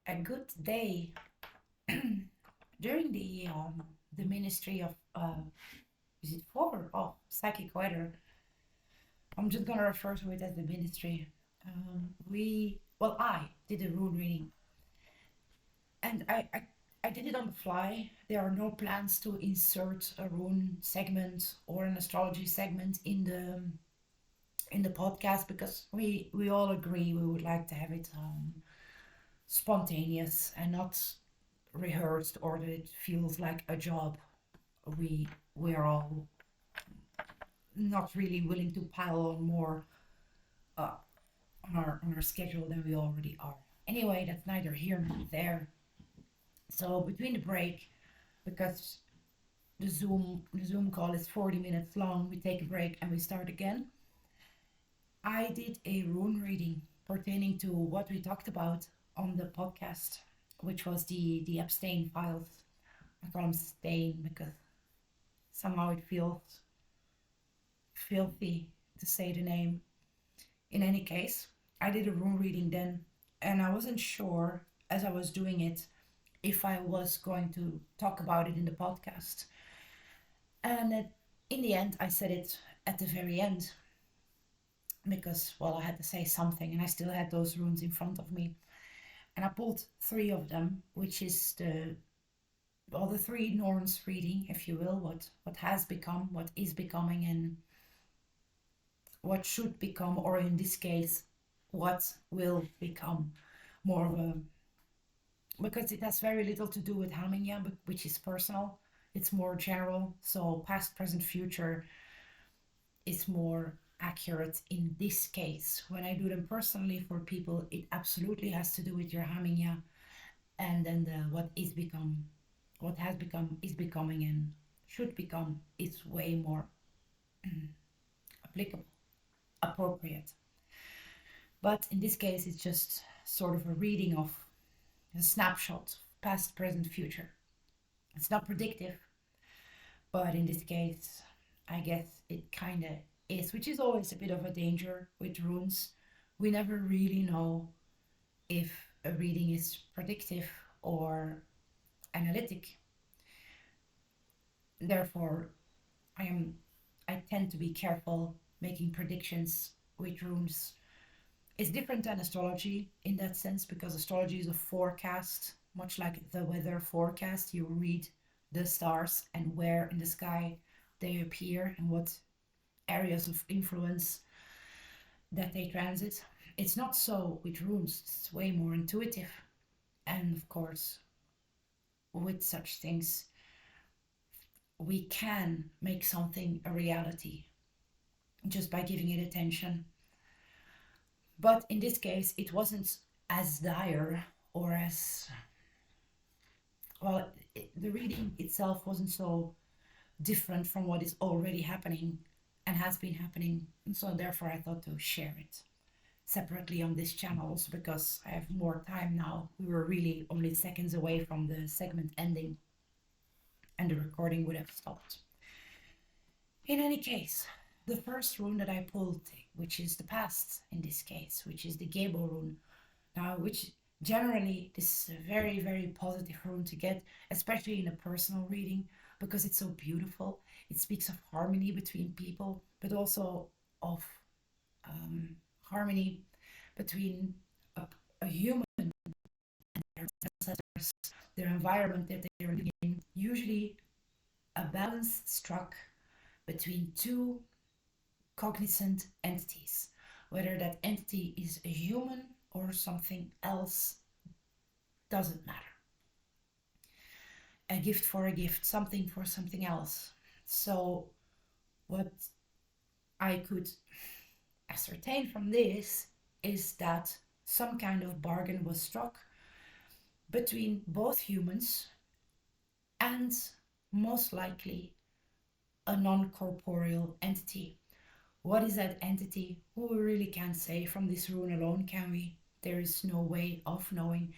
A good day. During the ministry of is it four? Oh, psychic weather. I'm just gonna refer to it as the ministry. I did a rune reading, and I did it on the fly. There are no plans to insert a rune segment or an astrology segment in the podcast because we all agree we would like to have it spontaneous and not rehearsed, or that it feels like a job. We are all not really willing to pile on more uh, on our schedule than we already are. Anyway, that's neither here nor there. So between the break, because the Zoom call is 40 minutes long, we take a break and we start again. I did a rune reading pertaining to what we talked about on the podcast, which was the abstain files. I call them stain because somehow it feels filthy to say the name. In any case, I did a room reading then, and I wasn't sure as I was doing it if I was going to talk about it in the podcast. And in the end, I said it at the very end because, well, I had to say something, and I still had those runes in front of me. And I pulled three of them, which is the three norms reading, if you will, what has become, what is becoming, and what should become, or in this case, what will become more of a, because it has very little to do with Hamingya, but which is personal. It's more general. So past, present, future is more accurate in this case. When I do them personally for people, it absolutely has to do with your Hamingya, and then the what has become, is becoming, and should become is way more applicable, appropriate. But in this case, it's just sort of a reading of a snapshot, past, present, future. It's not predictive, but in this case, I guess it kind of is, which is always a bit of a danger with runes. We never really know if a reading is predictive or analytic. Therefore, I am I tend to be careful making predictions with runes. It's different than astrology in that sense because astrology is a forecast, much like the weather forecast. You read the stars and where in the sky they appear and what areas of influence that they transit. It's not so with runes, it's way more intuitive. And of course, with such things, we can make something a reality just by giving it attention. But in this case, it wasn't as dire or as well, the reading itself wasn't so different from what is already happening and has been happening. And so, therefore, I thought to share it separately on this channel also because I have more time now. We were really only seconds away from the segment ending and the recording would have stopped. In any case, the first rune that I pulled, which is the past in this case, which is the Gebo rune, now which generally this is a very, very positive rune to get, especially in a personal reading, because it's so beautiful. It speaks of harmony between people, but also of harmony between a human and their ancestors, their environment that they are living in. Usually, a balance struck between two cognizant entities, whether that entity is a human or something else, doesn't matter. A gift for a gift, something for something else. So, what I could ascertain from this is that some kind of bargain was struck between both humans and most likely a non corporeal entity. What is that entity? We really can't say from this rune alone, can we? There is no way of knowing.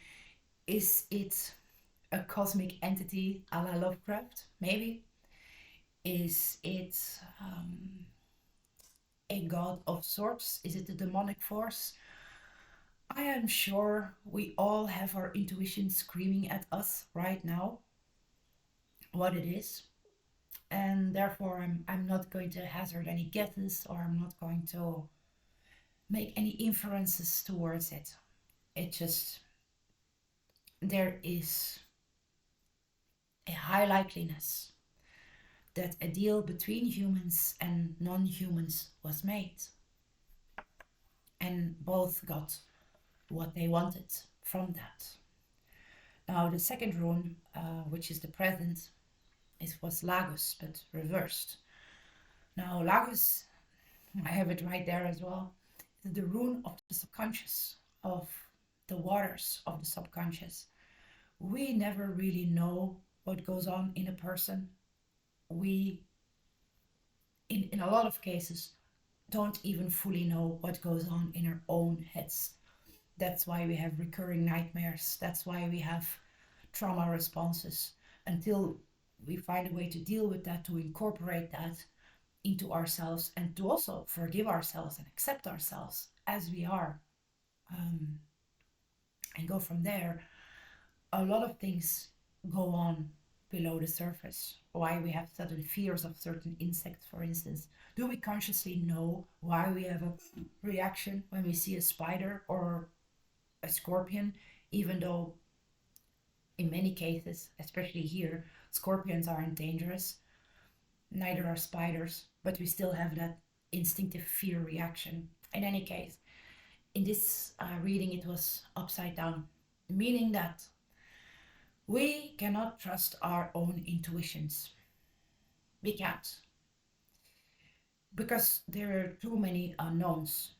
Is it a cosmic entity a la Lovecraft? Maybe. Is it a god of sorts? Is it a demonic force? I am sure we all have our intuition screaming at us right now what it is. And therefore, I'm not going to hazard any guesses, or I'm not going to make any inferences towards it. It just, there is a high likeliness that a deal between humans and non humans was made, and both got what they wanted from that. Now, the second rune, which is the present, it was Lagos, but reversed. Now, Lagos, I have it right there as well, is the rune of the subconscious, of the waters of the subconscious. We never really know what goes on in a person. We, in a lot of cases, don't even fully know what goes on in our own heads. That's why we have recurring nightmares. That's why we have trauma responses until we find a way to deal with that, to incorporate that into ourselves, and to also forgive ourselves and accept ourselves as we are, um, and go from there. A lot of things go on below the surface. Why we have certain fears of certain insects, for instance. Do we consciously know why we have a reaction when we see a spider or a scorpion, even though in many cases, especially here, scorpions aren't dangerous, neither are spiders, but we still have that instinctive fear reaction. In any case, in this reading, it was upside down, meaning that we cannot trust our own intuitions. We can't, because there are too many unknowns.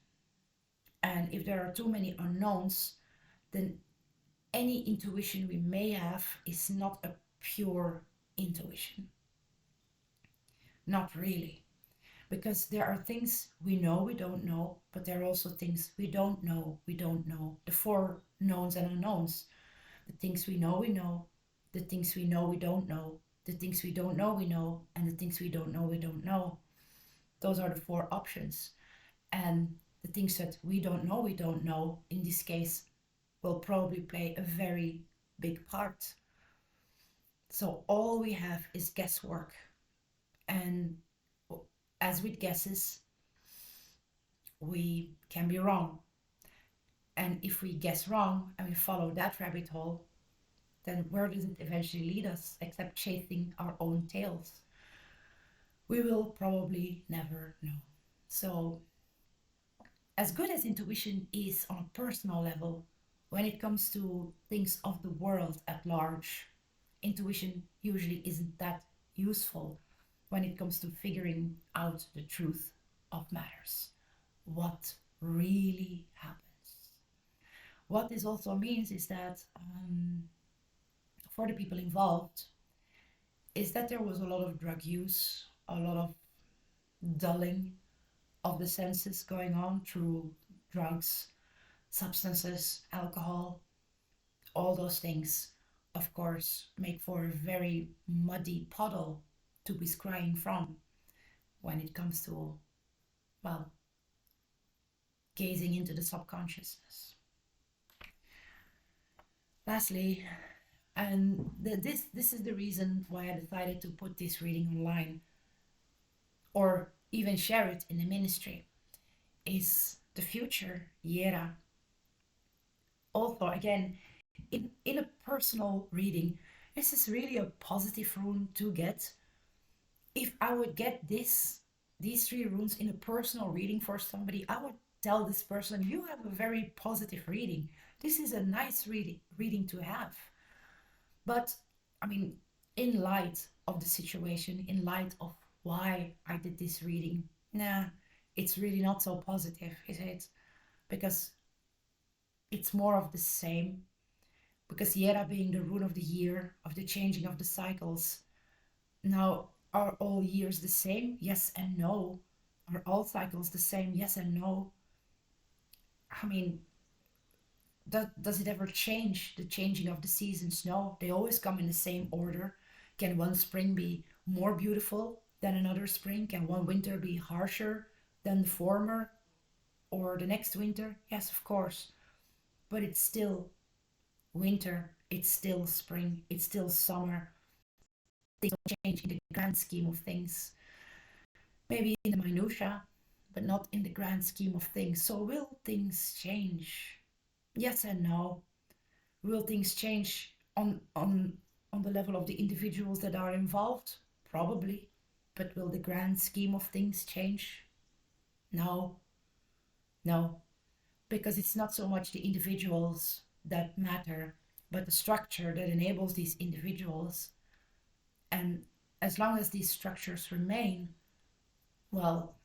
And if there are too many unknowns, then any intuition we may have is not a pure intuition. Not really. Because there are things we know we don't know, but there are also things we don't know we don't know. The four knowns and unknowns. The things we know, the things we know we don't know, the things we don't know we know, and the things we don't know we don't know. Those are the four options. And the things that we don't know, in this case, will probably play a very big part. So all we have is guesswork. And as with guesses, we can be wrong. And if we guess wrong and we follow that rabbit hole, then where does it eventually lead us except chasing our own tails? We will probably never know. So, as good as intuition is on a personal level, when it comes to things of the world at large, intuition usually isn't that useful when it comes to figuring out the truth of matters. What really happens. What this also means is that for the people involved, is that there was a lot of drug use, a lot of dulling of the senses going on through drugs, substances, alcohol, all those things, of course, make for a very muddy puddle to be scrying from when it comes to, well, gazing into the subconsciousness. Lastly, and this is the reason why I decided to put this reading online or even share it in the ministry, is the future Yera. Also, again, in a personal reading, this is really a positive rune to get. If I would get these three runes in a personal reading for somebody, I would tell this person, you have a very positive reading. This is a nice reading to have. But I mean, in light of the situation, in light of why I did this reading, nah, it's really not so positive, is it? Because it's more of the same. Because Yera being the rune of the year, of the changing of the cycles. Now, are all years the same? Yes and no. Are all cycles the same? Yes and no. I mean, does it ever change, the changing of the seasons? No, they always come in the same order. Can one spring be more beautiful than another spring? Can one winter be harsher than the former or the next winter? Yes, of course. but it's still winter, it's still spring, it's still summer. Things don't change in the grand scheme of things. Maybe in the minutia, but not in the grand scheme of things. So will things change? Yes and no. Will things change on the level of the individuals that are involved? Probably. But will the grand scheme of things change? No. No. Because it's not so much the individuals that matter, but the structure that enables these individuals. And as long as these structures remain, well,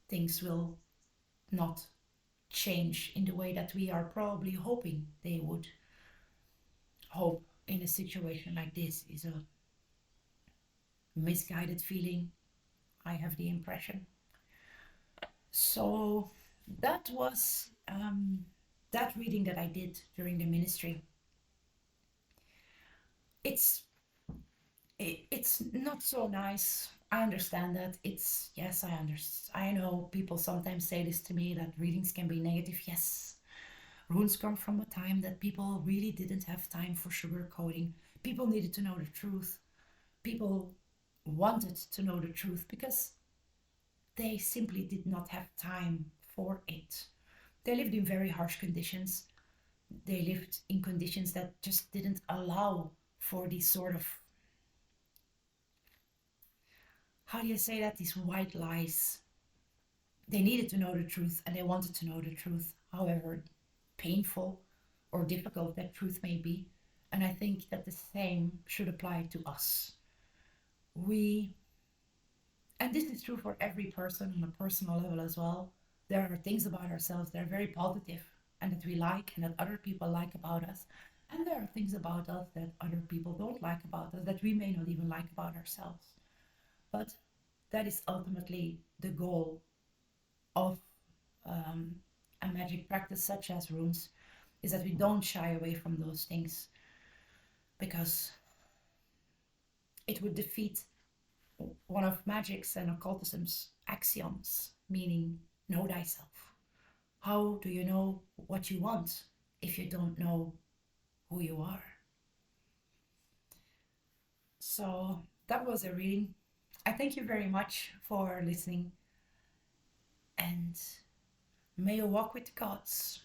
things will not change in the way that we are probably hoping they would. Hope in a situation like this is a misguided feeling, I have the impression. So that was that reading that I did during the ministry. It's it's not so nice. I understand that. It's yes, I understand. I know people sometimes say this to me that readings can be negative. Yes, runes come from a time that people really didn't have time for sugarcoating. People needed to know the truth. People wanted to know the truth because they simply did not have time for it. They lived in very harsh conditions. They lived in conditions that just didn't allow for these sort of, how do you say that, these white lies. They needed to know the truth and they wanted to know the truth, however painful or difficult that truth may be. And I think that the same should apply to us. We, and this is true for every person on a personal level as well, there are things about ourselves that are very positive and that we like and that other people like about us. And there are things about us that other people don't like about us that we may not even like about ourselves. But that is ultimately the goal of a magic practice such as runes, is that we don't shy away from those things because it would defeat one of magic's and occultism's axioms, meaning know thyself. How do you know what you want if you don't know who you are? So that was a reading. I thank you very much for listening and may you walk with the gods.